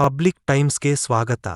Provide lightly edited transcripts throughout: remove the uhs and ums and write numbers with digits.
Public ಟೈಮ್ಸ್ಗೆ ಸ್ವಾಗತ.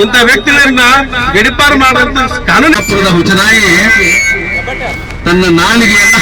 ಇಂಥ ವ್ಯಕ್ತಿಗಳನ್ನ ಗಡಿಪಾರು ಮಾಡುವಂತ ಕಾನೂನು ಹುಚ್ಚನಾಗಿ ತನ್ನ ನಾಲಿಗೆಯನ್ನು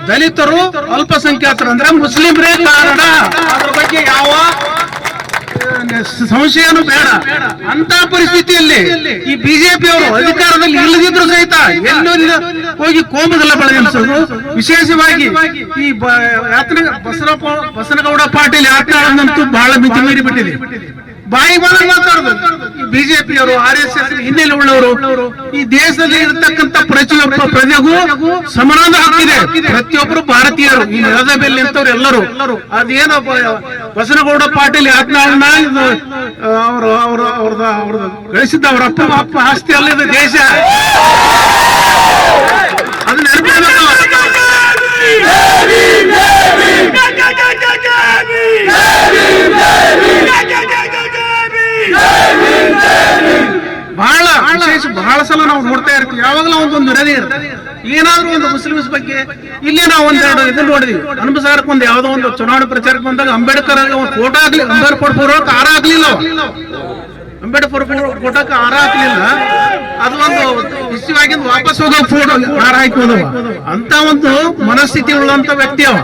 ದಲಿತರು ಅಲ್ಪಸಂಖ್ಯಾತರು ಅಂದ್ರೆ ಮುಸ್ಲಿಮರೇ ಕಾರಣ. ಅದ್ರ ಬಗ್ಗೆ ಯಾವ ಸಂಶಯನೂ ಬೇಡ. ಅಂತ ಪರಿಸ್ಥಿತಿಯಲ್ಲಿ ಈ ಬಿಜೆಪಿ ಅವರು ಅಧಿಕಾರದಲ್ಲಿ ಇಲ್ಲದಿದ್ರು ಸಹಿತ ಎಲ್ಲೂ ಹೋಗಿ ಕೋಮುಗಲ್ಲ ಬೆಳೆಸೋದು, ವಿಶೇಷವಾಗಿ ಈ ಬಸನಗೌಡ ಪಾಟೀಲ್ ಯಾತ್ರಾಳಂತೂ ಬಹಳ ಮಿತಿ ಮೀರಿ ಬಿಟ್ಟಿದೆ. ಬಾಯಿ ಬಂದ್ರೆ ಮಾತಾಡೋದು. ಈ ಬಿಜೆಪಿಯವರು RSS ಹಿನ್ನೆಲೆ ಉಳ್ಳವರು ಈ ದೇಶದಲ್ಲಿ ಇರತಕ್ಕಂತ ಪ್ರತಿಯೊಬ್ಬ ಪ್ರಜೆಗೂ ಸಮಾನ ಹಕ್ಕಿದೆ. ಪ್ರತಿಯೊಬ್ಬರು ಭಾರತೀಯರು, ಈ ನೆಲದ ಮೇಲೆ ನಿಂತವ್ರು ಎಲ್ಲರೂ. ಅದೇನೋ ಬಸನಗೌಡ ಪಾಟೀಲ್ ಯಾತ್ನಾಳನ್ನ ಅವ್ರದ್ದು ಗಳಿಸಿದ್ದ ಅವ್ರ ಅಪ್ಪ ಆಸ್ತಿ ಅಲ್ಲಿದೆ ದೇಶ. ಅದು ನೆನಪಿರಬೇಕು. ಬಹಳ ಸಲ ನಾವು ನೋಡ್ತಾ ಇರ್ತೀವಿ. ಯಾವಾಗಲೂ ಒಂದೊಂದು ವಿರೋಧಿ ಇರ್ತದೆ. ಏನಾದ್ರೂ ಒಂದು ಮುಸ್ಲಿಮ್ಸ್ ಬಗ್ಗೆ ಇಲ್ಲಿ ನಾವು ಒಂದೆರಡು ಇದನ್ನ ನೋಡಿದ್ವಿ. ಅನುಭವಿಸಾರಕ್ಕೆ ಒಂದು ಯಾವುದೋ ಒಂದು ಚುನಾವಣೆ ಪ್ರಚಾರಕ್ಕೆ ಬಂದಾಗ ಅಂಬೇಡ್ಕರ್ ಒಂದು ಫೋಟೋ ಆಗ್ಲಿ, ಅಂಬೇಡ್ಕರ್ ಫೋಟೋಕ್ಕೆ ಹಾರ ಹಾಕ್ಲಿಲ್ಲ. ಅಂಬೇಡ್ಕರ್ ಫೋಟೋಕ್ಕೆ ಹಾರ ಹಾಕ್ಲಿಲ್ಲ. ಅದು ಒಂದು ವಿಷಯವಾಗಿ ವಾಪಸ್ ಹೋಗೋ ಫೋಟೋ ಹಾರ ಹಾಕೋದು. ಅಂತ ಒಂದು ಮನಸ್ಥಿತಿ ಉಳ್ಳಂತ ವ್ಯಕ್ತಿ ಅವ.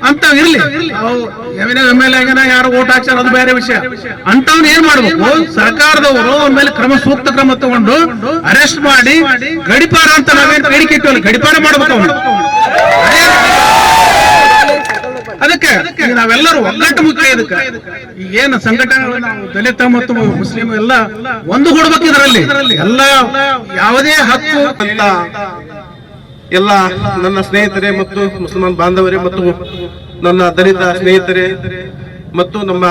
ಅಂತ ಇರ್ಲಿ, MLA ಯಾರು ಓಟ್ ಹಾಕ್ಸಾರ ಅದು ಬೇರೆ ವಿಷಯ. ಅಂತವ್ನ ಏನ್ ಮಾಡ್ಬೇಕು, ಸರ್ಕಾರದವರು ಅವನ ಮೇಲೆ ಸೂಕ್ತ ಕ್ರಮ ತಗೊಂಡು ಅರೆಸ್ಟ್ ಮಾಡಿ ಗಡಿಪಾರ ಅಂತ ನಾವೇನ್ ಬೇಡಿಕೆ ಇಟ್ಟವಲ್ಲ, ಗಡಿಪಾರ ಮಾಡ್ಬೇಕು ಅವನು. ಅದಕ್ಕೆ ನಾವೆಲ್ಲರೂ ಒಗ್ಗಟ್ಟು ಮುಖ್ಯ. ಇದಕ್ಕೆ ಏನು ಸಂಘಟನೆಗಳು ನಾವು ದಲಿತ ಮತ್ತು ಮುಸ್ಲಿಂ ಎಲ್ಲ ಒಂದುಗೂಡ್ಬೇಕು. ಇದರಲ್ಲಿ ಎಲ್ಲ ಯಾವುದೇ ಹಕ್ಕು ಅಂತ ಎಲ್ಲ ನನ್ನ ಸ್ನೇಹಿತರೆ ಮತ್ತು ಮುಸಲ್ಮಾನ್ ಬಾಂಧವರೇ ಮತ್ತು ನನ್ನ ದಲಿತ ಸ್ನೇಹಿತರೆ ಮತ್ತು ನಮ್ಮ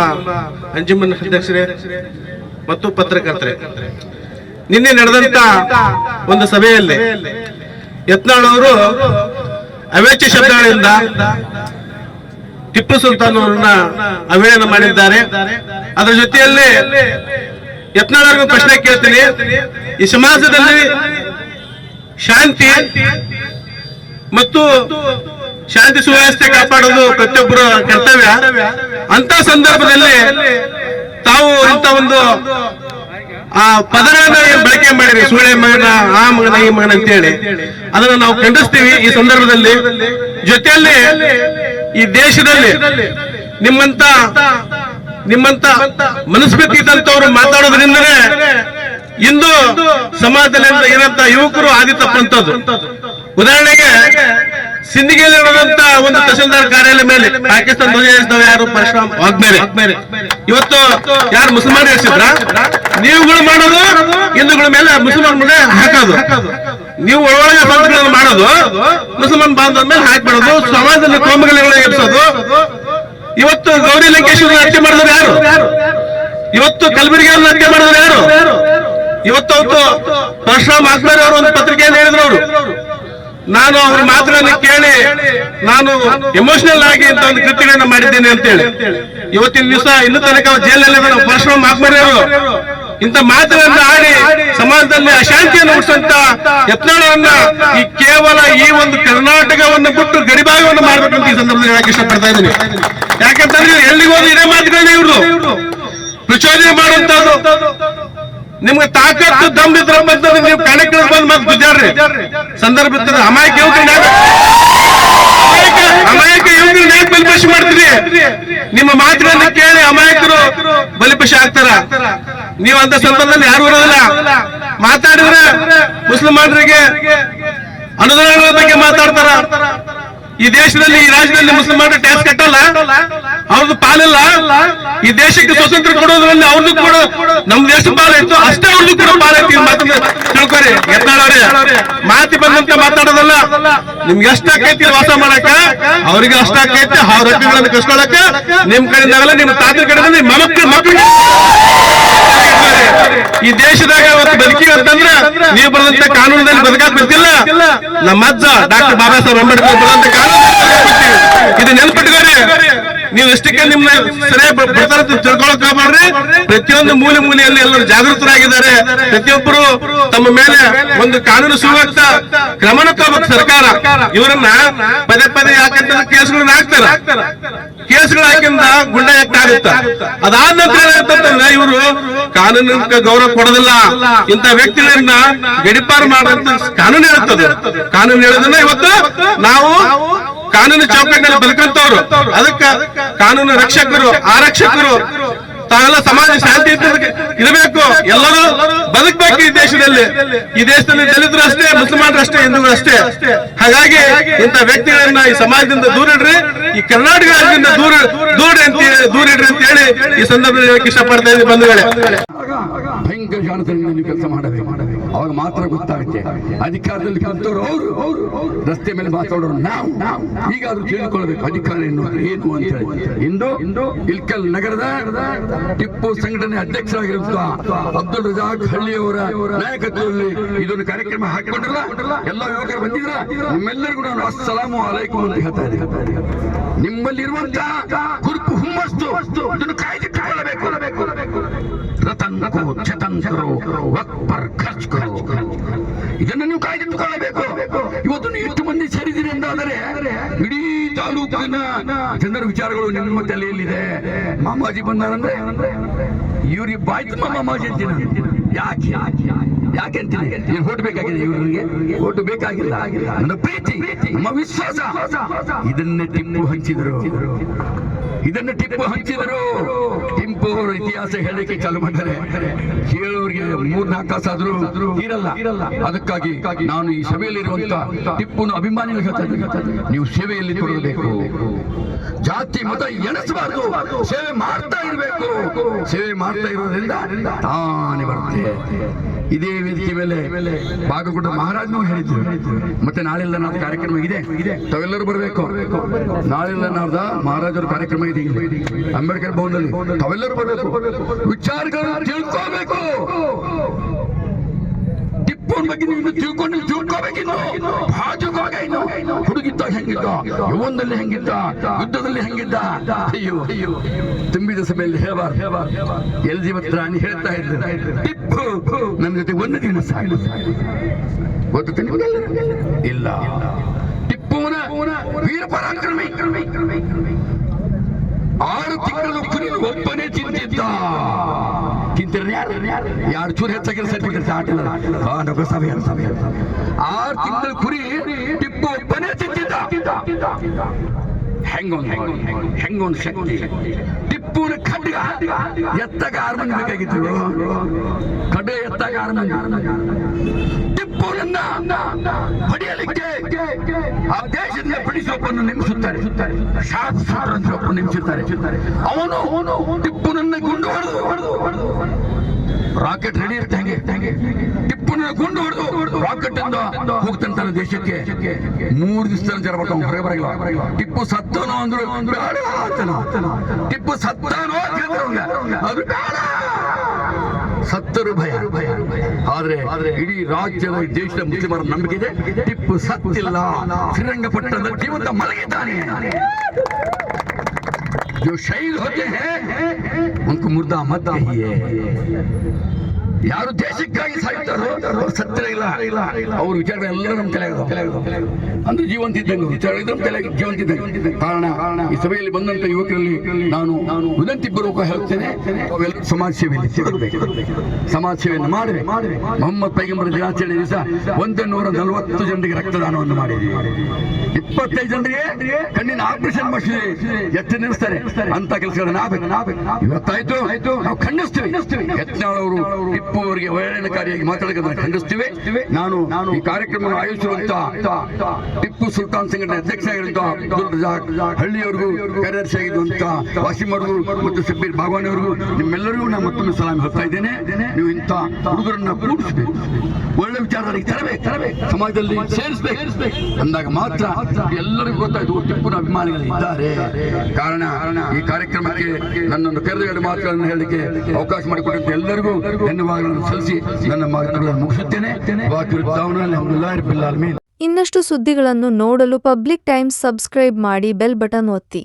ಅಂಜುಮನ್ ಅಧ್ಯಕ್ಷರೇ ಮತ್ತು ಪತ್ರಕರ್ತರೆ, ನಿನ್ನೆ ನಡೆದಂತ ಒಂದು ಸಭೆಯಲ್ಲಿ ಯತ್ನಾಳ್ ಅವರು ಅವೇಚ್ಯ ಶಬ್ದಗಳಿಂದ ಟಿಪ್ಪು ಸುಲ್ತಾನ್ ಅವರನ್ನ ಅವೇಳನ ಮಾಡಿದ್ದಾರೆ. ಅದರ ಜೊತೆಯಲ್ಲಿ ಯತ್ನಾಳ್ ಅವರಿಗೆ ಪ್ರಶ್ನೆ ಕೇಳ್ತೀನಿ, ಈ ಸಮಾಜದಲ್ಲಿ ಶಾಂತಿ ಮತ್ತು ಶಾಂತಿ ಸುವ್ಯವಸ್ಥೆ ಕಾಪಾಡೋದು ಪ್ರತಿಯೊಬ್ಬರ ಕರ್ತವ್ಯ. ಅಂತ ಸಂದರ್ಭದಲ್ಲಿ ತಾವು ಇಂತ ಒಂದು ಪದಗಳನ್ನ ಬಳಕೆ ಮಾಡಿರಿ, ಸೂಳೆ ಮಗನ, ಆ ಮಗನ, ಈ ಮಗನ ಅಂತೇಳಿ ಅದನ್ನ ನಾವು ಖಂಡಿಸ್ತೀವಿ ಈ ಸಂದರ್ಭದಲ್ಲಿ. ಜೊತೆಯಲ್ಲಿ ಈ ದೇಶದಲ್ಲಿ ನಿಮ್ಮಂತ ಮನಸ್ಫೂರ್ತಿ ಇದ್ದಂತವ್ರು ಮಾತಾಡೋದ್ರಿಂದಲೇ ಇಂದು ಸಮಾಜದಲ್ಲಿ ಇರಂತ ಯುವಕರು ಆದಿ ತಪ್ಪಂತದ್ದು. ಉದಾಹರಣೆಗೆ ಸಿಂಧಿಗೆಯಲ್ಲಿ ನಡೆದಂತ ಒಂದು ತಹಶೀಲ್ದಾರ್ ಕಾರ್ಯಾಲಯ ಮೇಲೆ ಪಾಕಿಸ್ತಾನ ಧ್ವಜ ಯಾರು ಪರಶುರಾಮ್ ವಾಗ್ಮೇರೆ ಇವತ್ತು ಯಾರು ಮುಸಲ್ಮಾನ್ ಇರಿಸಿದ್ರ, ನೀವುಗಳು ಮಾಡೋದು ಹಿಂದೂಗಳ ಮೇಲೆ ಮುಸಲ್ಮಾನ್ ಮೇಲೆ ಹಾಕೋದು. ನೀವು ಒಳಗೆ ಸಂಸ್ಕೃತಿ ಮಾಡೋದು, ಮುಸಲ್ಮಾನ್ ಬಾಂಧವ ಮೇಲೆ ಹಾಕ್ಬಿಡೋದು, ಸಮಾಜದಲ್ಲಿ ಕೋಮುಗಲಭೆಗಳನ್ನ ಎಬ್ಸೋದು. ಇವತ್ತು ಗೌರಿ ಲಂಕೇಶ್ವರ ಹತ್ಯೆ ಮಾಡಿದ್ರು ಯಾರು? ಇವತ್ತು ಕಲಬುರಗಿಯನ್ನು ಹತ್ಯೆ ಮಾಡಿದ್ರು ಯಾರು? ಇವತ್ತು ಪರಶುರಾಮ್ ಅಕ್ಬರ್ ಅವರು ಒಂದು ಪತ್ರಿಕೆಯನ್ನು ಹೇಳಿದ್ರು. ಅವರು ನಾನು ಅವ್ರ ಮಾತುಗಳನ್ನು ಕೇಳಿ ನಾನು ಎಮೋಷನಲ್ ಆಗಿ ಇಂತ ಒಂದು ಕೃತ್ಯಗಳನ್ನ ಮಾಡಿದ್ದೇನೆ ಅಂತೇಳಿ ಇವತ್ತಿನ ದಿವಸ ಇನ್ನೂ ತನಕ ಜೈಲಲ್ಲಿ ಪರಶುರಾಮ್ ಅಕ್ಬರ್ ಅವರು ಇಂಥ ಮಾತುಗಳನ್ನು ಆಡಿ ಸಮಾಜದಲ್ಲಿ ಅಶಾಂತಿಯನ್ನು ಹುಟ್ಟಿಸುವಂತ ಯತ್ನಗಳನ್ನ ಈ ಕೇವಲ ಈ ಒಂದು ಕರ್ನಾಟಕವನ್ನು ಬಿಟ್ಟು ಗಡಿಭಾಗವನ್ನು ಮಾಡಬೇಕಂತ ಈ ಸಂದರ್ಭದಲ್ಲಿ ಹೇಳಕ್ಕೆ ಇಷ್ಟಪಡ್ತಾ ಇದ್ದೀನಿ. ಯಾಕಂತಂದ್ರೆ ಎಲ್ಲಿಗೆ ಹೋದ್ರು ಇದೇ ಮಾತುಗಳನ್ನ ಇವ್ರು ಪ್ರಚೋದನೆ ಮಾಡುವಂತದ್ದು. ನಿಮ್ಗೆ ತಾಕತ್ತು ದಮ್ ಇದ್ರಪ್ಪ ಅಂತಂದ್ರೆ ನೀವು ಕಣಕ್ಕೆ ಬಂದು ಮತ್ತೆ ಗುದ್ದಾಡ್ರಿ ಸಂದರ್ಭ ಇರ್ತದೆ. ಅಮಾಯಕ ಯುವಕರನ್ನ ಯಾಕೆ ಬಲಿಪಶು ಮಾಡ್ತೀರಿ? ನಿಮ್ಮ ಮಾತುಗಳನ್ನ ಕೇಳಿ ಅಮಾಯಕರು ಬಲಿಪಶು ಆಗ್ತಾರ. ನೀವು ಅಂತ ಸಂದರ್ಭದಲ್ಲಿ ಯಾರು ಇರೋದಿಲ್ಲ. ಮಾತಾಡಿದ್ರೆ ಮುಸಲ್ಮಾನರಿಗೆ ಅನುದಾನಗಳ ಬಗ್ಗೆ ಮಾತಾಡ್ತಾರ. ಈ ದೇಶದಲ್ಲಿ ಈ ರಾಜ್ಯದಲ್ಲಿ ಮುಸಲ್ಮಾನರು ಟ್ಯಾಕ್ಸ್ ಕಟ್ಟಲ್ಲ, ಅವ್ರದ್ದು ಪಾಲಿಲ್ಲ. ಈ ದೇಶಕ್ಕೆ ಸ್ವಾತಂತ್ರ್ಯ ಕೊಡೋದ್ರಲ್ಲಿ ಅವ್ರದ್ದು ಕೂಡ ನಮ್ ದೇಶ ಪಾಲಾಯ್ತು, ಅಷ್ಟೇ ಅವ್ರದ್ದು ಕೂಡ ಪಾಲಾಯ್ತು. ಈ ಮಾತನ್ನ ತಿಳ್ಕೊರಿ. ಯತ್ನಾಳವ್ರೆ ಮಾತಿ ಬಂದಂತ ಮಾತಾಡೋದಲ್ಲ. ನಿಮ್ಗೆ ಎಷ್ಟಾಕೈತಿ ವಾಸ ಮಾಡಕ, ಅವ್ರಿಗೆ ಅಷ್ಟಾಕೈತಿ ಅವ್ರ ಹಕ್ಕುಗಳನ್ನು ಕಸ್ಕೊಳಕ. ನಿಮ್ ಕಡೆಯಿಂದಾಗಲ್ಲ, ನಿಮ್ಮ ತಾತರ ಕಡೆಯಿಂದ ನಿಮ್ಮ ಮಕ್ಕಳು ಈ ದೇಶದಾಗ ಇವತ್ತು ಬದುಕಿವಿ ಅಂತಂದ್ರೆ ನೀವು ಬರೆದಂತ ಕಾನೂನದಲ್ಲಿ ಬದುಕಾಕ್ ಬಿಟ್ಟಿಲ್ಲ. ನಮ್ಮ ಅಜ್ಜ ಡಾಕ್ಟರ್ ಬಾಬಾ ಸಾಹೇಬ್ ಅಂಬೇಡ್ಕರ್ ಬರೆದಂತ ಕಾನೂನು ಇದು ನೆನ್ಪಿಟ್ಕೋರಿ. ನೀವು ಎಷ್ಟಕ್ಕೆ ನಿಮ್ನ ಸರಿಯಾಗಿ ಬರ್ತಾರ ತಿಳ್ಕೊಳಕ್ ಮಾಡ್ರಿ. ಪ್ರತಿಯೊಂದು ಮೂಲೆಯಲ್ಲಿ ಎಲ್ಲರೂ ಜಾಗೃತರಾಗಿದ್ದಾರೆ. ಪ್ರತಿಯೊಬ್ಬರು ತಮ್ಮ ಮೇಲೆ ಒಂದು ಕಾನೂನು ಸುವ್ಯವಸ್ಥೆ ಕ್ರಮನ ತಗೋಬೇಕು ಸರ್ಕಾರ. ಇವರನ್ನ ಪದೇ ಯಾಕಂತ ಕೇಸ್ಗಳನ್ನ ಹಾಕ್ತಾರ. ಕೇಸ್ಗಳು ಹಾಕಿಂದ ಗುಂಡ ಆಗುತ್ತ. ಅದಾದ ನಂತರ ಏನಂತಂದ್ರೆ ಇವರು ಕಾನೂನಿನ ಗೌರವ ಕೊಡೋದಿಲ್ಲ. ಇಂಥ ವ್ಯಕ್ತಿಗಳನ್ನ ಗಡಿಪಾರು ಮಾಡುವಂತ ಕಾನೂನು ಹೇಳುತ್ತದೆ. ಕಾನೂನು ಹೇಳೋದನ್ನ ಇವತ್ತು ನಾವು ಕಾನೂನು ಚೌಕಟ್ಟಿನಲ್ಲಿ ಬದುಕಂತವ್ರು. ಅದಕ್ಕೆ ಕಾನೂನು ರಕ್ಷಕರು, ಆರಕ್ಷಕರು ತಾವೆಲ್ಲ ಸಮಾಜ ಶಾಂತಿ ಇರಬೇಕು. ಎಲ್ಲರೂ ಬದುಕಬೇಕು ಈ ದೇಶದಲ್ಲಿ. ಈ ದೇಶದಲ್ಲಿ ದಲಿತರು ಅಷ್ಟೇ, ಮುಸಲ್ಮಾನರು ಅಷ್ಟೇ, ಹಿಂದೂಗಳು ಅಷ್ಟೇ. ಹಾಗಾಗಿ ಇಂಥ ವ್ಯಕ್ತಿಗಳನ್ನ ಈ ಸಮಾಜದಿಂದ ದೂರಿಡ್ರಿ, ಈ ಕರ್ನಾಟಕ ರಾಜ್ಯದಿಂದ ದೂರಿಡ್ರಿ ಅಂತ ಹೇಳಿ ಈ ಸಂದರ್ಭದಲ್ಲಿ ಹೇಳಕ್ಕೆ ಇಷ್ಟಪಡ್ತಾ ಇದ್ದೀನಿ ಬಂಧುಗಳೇ. ಭಯಂಕರ ಜಾಣತನದಿಂದ ನೀವು ಕೆಲಸ ಮಾಡಬೇಕು. ಅವಾಗ ಮಾತ್ರ ಗೊತ್ತಾಗುತ್ತೆ. ಅಧಿಕಾರದಲ್ಲಿ ಕಲಿತವ್ರು ಅವರು ರಸ್ತೆ ಮೇಲೆ ಮಾತಾಡೋರು ನಾವು. ಈಗಾದ್ರೂ ತಿಳಿದುಕೊಳ್ಬೇಕು ಅಧಿಕಾರ ಏನು ಅಂತ ಹೇಳಿ. ಇಂದು ಇಲ್ಕಲ್ ನಗರದ ಟಿಪ್ಪು ಸಂಘಟನೆ ಅಧ್ಯಕ್ಷರಾಗಿರುವಂತಹ ಅಬ್ದುಲ್ ರಜಾಕ್ ಹಳ್ಳಿಯವರ ನಾಯಕತ್ವದಲ್ಲಿ ಇದೊಂದು ಕಾರ್ಯಕ್ರಮ ಹಾಕಿಕೊಂಡ್ರಲ್ಲ. ಎಲ್ಲ ಯುವಕರು ಬಂದಿದ್ರ. ನಿಮ್ಮೆಲ್ಲರಿಗೂ ನಾನು ಅಸ್ಸಲಾಮು ಅಲೈಕುಂ ಅಂತ ಹೇಳ್ತಾ ಇದ್ದೀನಿ. ನಿಮ್ಮಲ್ಲಿರುವಂತಹ ಕುರುಪು ಹುಮ್ಮಸ್ತು ಇದನ್ನು ಕಾಯ್ದಿಟ್ಟುಕೊಳ್ಳಬೇಕು. ರತನ್ ಕೋ ಜತನ್ ಕರೋ ವಕ್ತ್ ಪರ್ ಖರ್ಚ್ ಕರೋ, ಇದನ್ನು ನೀವು ಕಾಯ್ದಿಟ್ಟುಕೊಳ್ಳಬೇಕು. ಇವತ್ತು ನೀವು ಎಷ್ಟು ಮಂದಿ ಸೇರಿದಿರಿ ಎಂದಾದರೆ ಇಡೀ ತಾಲೂಕಿನ ಜನರ ವಿಚಾರಗಳು ನಿಮ್ಮ ತಲೆಯಲ್ಲಿದೆ. ಮಾಮಾಜಿ ಬಂದಾರಂದ್ರೆ ಇವ್ರಿಗೆ ಬಾಯ್ತು ಮಾಮಾಜಿ ಅಂತೀನಿ. ಯಾಕೆ ಅಂತೀನಿ? ಏನು ಓಟ್ ಬೇಕಾಗಿದೆ ಇವ್ರಿಗೆ? ಓಟು ಬೇಕಾಗಿಲ್ಲ. ನನ್ನ ಪ್ರೀತಿ, ನಮ್ಮ ವಿಶ್ವಾಸ, ಇದನ್ನೇ ಟಿಪ್ಪು ಹಂಚಿದ್ರು. ಟಿಪ್ಪು ಅವರ ಇತಿಹಾಸ ಹೇಳಲಿಕ್ಕೆ ಚಾಲು ಮಾಡಿದರೆ ಕೇಳೋರಿಗೆ 3-4 ತಾಸಾದ್ರೂ ಇರಲ್ಲ. ಅದಕ್ಕಾಗಿ ನಾನು ಈ ಸಭೆಯಲ್ಲಿರುವಂತ ಟಿಪ್ಪುನ ಅಭಿಮಾನಿಗಳು ಹೇಳ್ತಾ ಇದ್ದೀನಿ, ನೀವು ಸೇವೆಯಲ್ಲಿ ತೊಡಗಬೇಕು. ಜಾತಿ ಮತ ಎಣಿಸಬಾರ್ದು, ಸೇವೆ ಮಾಡ್ತಾ ಇರಬೇಕು. ಸೇವೆ ಮಾಡ್ತಾ ಇರೋದ್ರಿಂದ ತಾನೇ ಬರುತ್ತೆ. ಇದೇ ವೇದಿಕೆ ಮೇಲೆ ಬಾಗಲಕೋಟ ಮಹಾರಾಜನೂ ಹೇಳಿದ್ರು. ಮತ್ತೆ ನಾಳೆಲ್ಲ ನಾಡ್ದು ಕಾರ್ಯಕ್ರಮ ಇದೆ, ತಾವೆಲ್ಲರೂ ಬರಬೇಕು. ನಾಳೆಲ್ಲ ನಾಡ್ದ ಮಹಾರಾಜರ ಕಾರ್ಯಕ್ರಮ ಇದೆ ಅಂಬೇಡ್ಕರ್ ಭವನದಲ್ಲಿ. ತಾವೆಲ್ಲರೂ ಬರಬೇಕು, ವಿಚಾರಗಳನ್ನು ತಿಳ್ಕೋಬೇಕು. ಟಿಪ್ಪುನ ಬಗ್ಗೆ ನೀವು ತಿಳ್ಕೋಬೇಕಿನ್ನು. ಹುಡುಗಿದ್ದ ಹೆಂಗಿದ್ದ, ಯುವನದಲ್ಲಿ ಹೆಂಗಿದ್ದ, ಯುದ್ಧದಲ್ಲಿ ಹೆಂಗಿದ್ದ. ಅಯ್ಯೋ ತುಂಬಿದ ಸಭೆಯಲ್ಲಿ ಹೇಳಬಾರ್ದು. ಎಲಿಜಬೆತ್ ರಾಣಿ ಹೇಳ್ತಾ ಇದ್ರು, ಟಿಪ್ಪು ನನ್ನ ಜೊತೆ ಒಂದು ದಿನ ಸಾಕು. ಗೊತ್ತ ನಿಮಗೆಲ್ಲ? ಇಲ್ಲ. ಟಿಪ್ಪುನ ವೀರ ಪರಾಕ್ರಮಿ. 6 ತಿಂಗಳು ಕುರಿ ಒಬ್ಬನೇ ತಿಂತಿದ್ದ. ತಿಂತಿರ ಯಾರು ಚೂರು ಹೆಚ್ಚಾಗಿರೋ ಸರ್ಟಿಫಿಕೇಟ್ ಆಟಿಲ್ಲ. 6 ತಿಂಗಳು ಕುರಿ ಟಿಪ್ಪು ಒಬ್ಬನೇ ತಿಂತಿದ್ದ. ಹೆಂಗೊಂದು ಶಕ್ತಿ. ಟಿಪ್ಪುನ ಖಡ್ಗ ಎತ್ತಾಗ 6 ಮಂದಿ ಬೇಕಾಗಿದ್ರು. ಖಡ್ಗ ಎತ್ತಾಗ 6 ಮಂದಿ. ಟಿಪ್ಪುನನ್ನ ಹೊಡೆಯಲಿಕ್ಕೆ ಆ ದೇಶದಿಂದ ಬ್ರಿಟಿಷರೊಬ್ಬನ್ನು ನೇಮಿಸುತ್ತಾರೆ, ಶಾಸಕರೊಬ್ಬನ್ನು ನೇಮಿಸುತ್ತಾರೆ. ಅವನು ಟಿಪ್ಪುನನ್ನ ಗುಂಡು ಹೊಡೆದು ರಾಕೆಟ್ ರೆಡಿ ಇರುತ್ತೆ ಹಂಗೆ ಟಿಪ್ಪುನ ಗುಂಡು ಹೊಡೆದು ರಾಕೆಟ್ ಇಂದ ಹೋಗ್ತಾನೆ ದೇಶಕ್ಕೆ 3 ದಿವಸ ಜನ ಬರ್ತಾವ ಹೊರಗೆ ಬರಲ್ಲ. ಟಿಪ್ಪು ಸತ್ತನೋ ಅಂದ್ರು ಬೇಡ ಟಿಪ್ಪು ಸತ್ತಾನೋ ಅದು ಬೇಡ ಸತ್ತರು ಭಯ. ಆದ್ರೆ ಇಡೀ ರಾಜ್ಯದ ದೇಶದ ಮುಸ್ಲಿಮರ ನಂಬಿಕೆ ಇದೆ ಟಿಪ್ಪು ಸತ್ತಿಲ್ಲ, ಶ್ರೀರಂಗಪಟ್ಟಣದ ಜೀವಂತ ಮಲಗಿದ್ದಾನೆ. जो शहीद होते हैं उनको मुर्दा मत कहिए. ಯಾರು ದೇಶಕ್ಕಾಗಿ ಸಾಯ್ತಾರೋ ಅವ್ರು ಸತ್ತರ ಇಲ್ಲ, ಅವ್ರ ವಿಚಾರಗಳೆಲ್ಲ ನಮ್ಮ ತಲೆ ಅಂದ್ರೆ ಜೀವಂತ ಇದ್ದಂಗೆ ವಿಚಾರಗಳಿದ್ರೆ ನಮ್ಮ ತಲೆ ಜೀವಂತ ಇದ್ದಂಗೆ. ಕಾರಣ ಈ ಸಭೆಯಲ್ಲಿ ಬಂದಂತ ಯುವಕರಲ್ಲಿ ನಾನು ವಿನಂತಿ ಪೂರ್ವಕ ಹೇಳ್ತೇನೆ, ಅವೆಲ್ಲರೂ ಸಮಾಜ ಸೇವೆಯಲ್ಲಿ ಸಿಗಬೇಕು, ಸಮಾಜ ಸೇವೆಯನ್ನು ಮಾಡಬೇಕು. ಮೊಹಮ್ಮದ್ ಪೈಗಂಬರ ದಿನಾಚರಣೆ ದಿವಸ 140 ಜನರಿಗೆ ರಕ್ತದಾನವನ್ನು ಮಾಡಿದ್ವಿ, 25 ಜನರಿಗೆ ಕಣ್ಣಿನ ಆಪರೇಷನ್ ಮಾಡಿಸಿದ್ವಿ. ಎಷ್ಟು ನಿಲ್ಲಿಸ್ತಾರೆ ಅಂತ ಕೆಲಸಗಳನ್ನ ಇವತ್ತಾಯ್ತು ನಾವು ಖಂಡಿಸ್ತೀವಿ. ಯತ್ನಾಳ್ ಅವರು ಟಿಪ್ಪು ಅವರಿಗೆ ಅವಹೇಳನಕಾರಿಯಾಗಿ ಮಾತಾಡೋದನ್ನ ಖಂಡಿಸ್ತೀವಿ. ನಾನು ಈ ಕಾರ್ಯಕ್ರಮ ಆಯೋಜಿಸುವಂತ ಟಿಪ್ಪು ಸುಲ್ತಾನ್ ಸಂಘಟನೆ ಅಧ್ಯಕ್ಷ ಆಗಿರುವಂತಹ ಅಬ್ದುಲ್ ರಜಾಕ್ ಹಳ್ಳಿಯವರಿಗೂ, ಕಾರ್ಯದರ್ಶಿ ಆಗಿರುವಂತ ವಾಸಿಂ ಅವರಿಗೂ ಮತ್ತು ಶಬ್ಬೀರ್ ಬಾಗ್ವಾನಿ ಅವರಿಗೂ ನಿಮ್ಮೆಲ್ಲರಿಗೂ ನಾನು ಮತ್ತೊಮ್ಮೆ ಸಲಾಮಿ ಹೇಳ್ತಾ ಇದ್ದೇನೆ. ನೀವು ಇಂಥ ಹುಡುಗರನ್ನ ಕೂಡಿಸಬೇಕು, ಒಳ್ಳೆ ವಿಚಾರಗಳಿಗೆ ತರಬೇಕು, ಸಮಾಜದಲ್ಲಿ ಸೇರಿಸಬೇಕು. ಅಂದಾಗ ಮಾತ್ರ ಎಲ್ಲರಿಗೂ ಗೊತ್ತಾಯ್ತು ಟಿಪ್ಪುನ ಅಭಿಮಾನಿಗಳಿದ್ದಾರೆ. ಕಾರಣ ಈ ಕಾರ್ಯಕ್ರಮಕ್ಕೆ ನನ್ನನ್ನು ಕರೆದ ಮಾತುಗಳನ್ನು ಹೇಳಲಿಕ್ಕೆ ಅವಕಾಶ ಮಾಡಿಕೊಟ್ಟಂತೆ ಎಲ್ಲರಿಗೂ ಧನ್ಯವಾದಗಳನ್ನು ಸಲ್ಲಿಸಿ ನನ್ನ ಮಾತುಗಳನ್ನು ಮುಗಿಸುತ್ತೇನೆ. ಇನ್ನಷ್ಟು ಸುದ್ದಿಗಳನ್ನು ನೋಡಲು ಪಬ್ಲಿಕ್ ಟೈಮ್ಸ್ ಸಬ್ಸ್ಕ್ರೈಬ್ ಮಾಡಿ, ಬೆಲ್ ಬಟನ್ ಒತ್ತಿ.